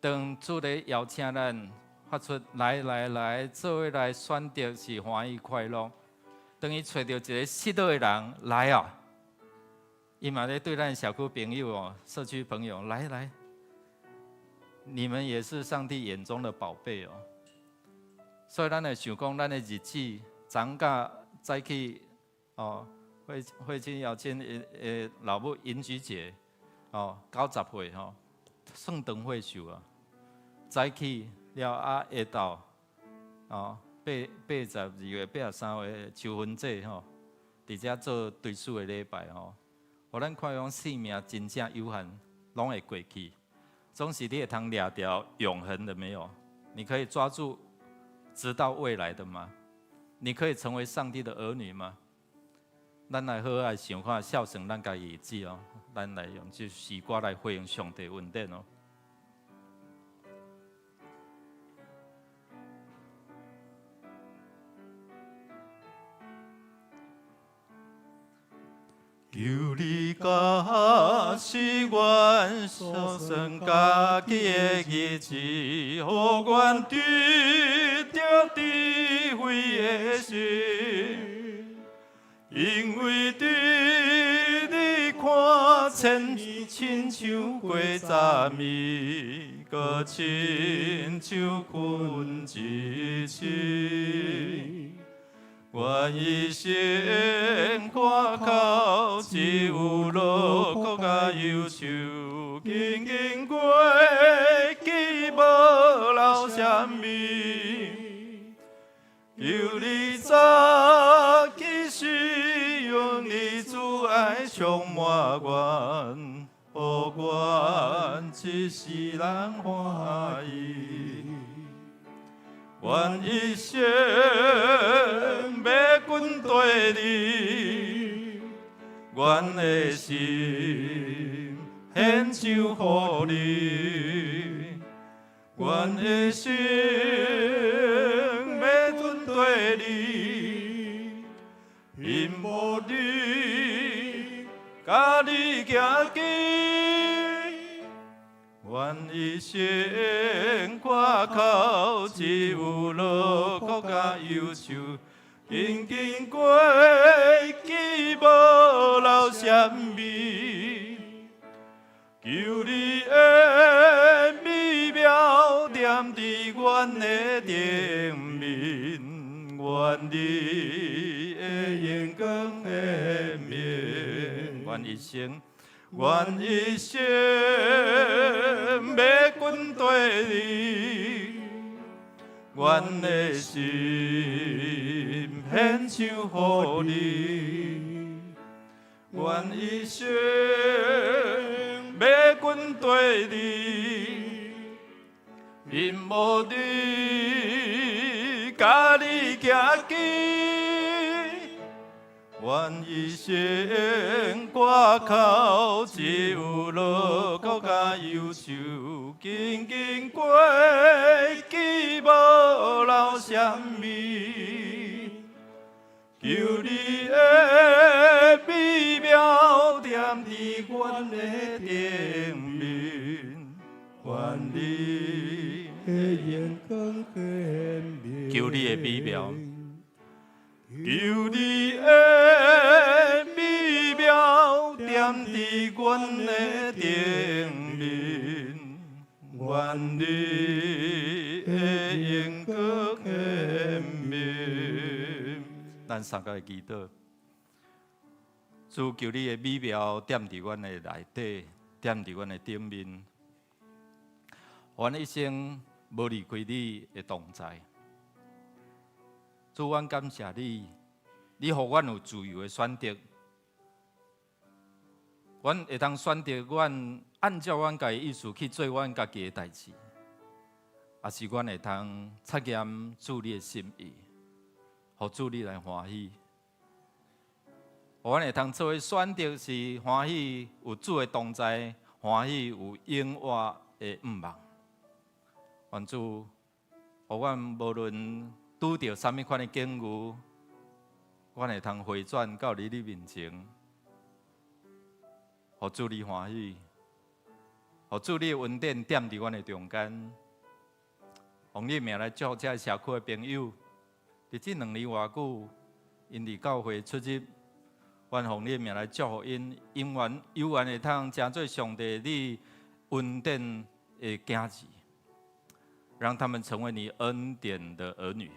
S1: 当主咧邀请咱发出来，做伙来选择是欢喜快乐。当伊找到一个适当的人来啊，伊嘛咧对咱小区朋友哦、社区朋友来。你们也是上帝眼中的宝贝哦，所以咱会想讲，咱的日子昨甲早起哦，会去邀请老母迎娶节哦，90岁吼，算长岁数啊。早起了下昼哦， 82月83日秋分节吼，伫遮做追思的礼拜吼，互咱看讲生命真正有限，拢会过去。总是你会通抓掉永恒的没有？你可以抓住直到未来的吗？你可以成为上帝的儿女吗？咱来好好想看，孝顺咱家己子哦，咱来用这诗歌来回应上帝恩典哦。求你甲使阮所算家己的日子，互阮对着智慧的心，因为对你看千年亲像过昨暝，搁亲像君一时。愿一生看靠，只有落寞甲忧愁，紧紧过去无留啥物。求你早起时，用你主爱充满阮，互阮一世人欢喜。愿一生要跟对你，阮的心献上乎你。愿一生要跟对你，因无你，甲你行近。愿一生看靠，只有落寞甲忧愁，紧紧过去无留啥物。求你的美妙点伫阮的顶面，愿你的眼光的面，愿一生。愿一生要跟对你，愿的心献上乎你。愿一生要跟对你，因无你，甲你行近。愿一生挂靠，只有落寞甲忧愁，紧紧过去无留啥物。求你的美妙点伫阮的顶面，愿你的眼光显明。求你的美妙。求你的美妙点伫阮的顶面，愿你的眼光显明。咱三个祈祷，主求你的美妙点伫阮的内底，点伫阮的顶面，阮一生无离开你的同在。主，阮感谢你，你互阮有自由的选择，阮会当选择阮按照阮家己意思去做阮家己的代志，也是阮会当测验主你的心意，互主你来欢喜。阮会当做的选择是欢喜有主的同在，欢喜有永活的盼望。愿主，互阮无论拄到什么款的境遇，阮会通回转到你面前，互主你欢喜，互主你的恩典点伫阮的中间，用你名来祝这社区的朋友，伫这2年偌久，因伫教会出入，阮用你名来祝福因，永远有缘会通成做上帝你恩典的囝子，让他们成为你恩典的儿女。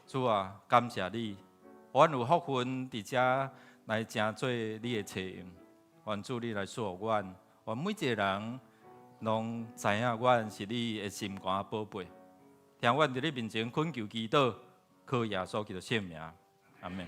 S1: 主啊，感谢你，阮有福分伫遮来成做你的册用。愿主你来祝福阮，愿每一个人拢知影阮是你的心肝宝贝。听阮伫你面前恳求祈祷，靠耶稣基督圣名，阿门。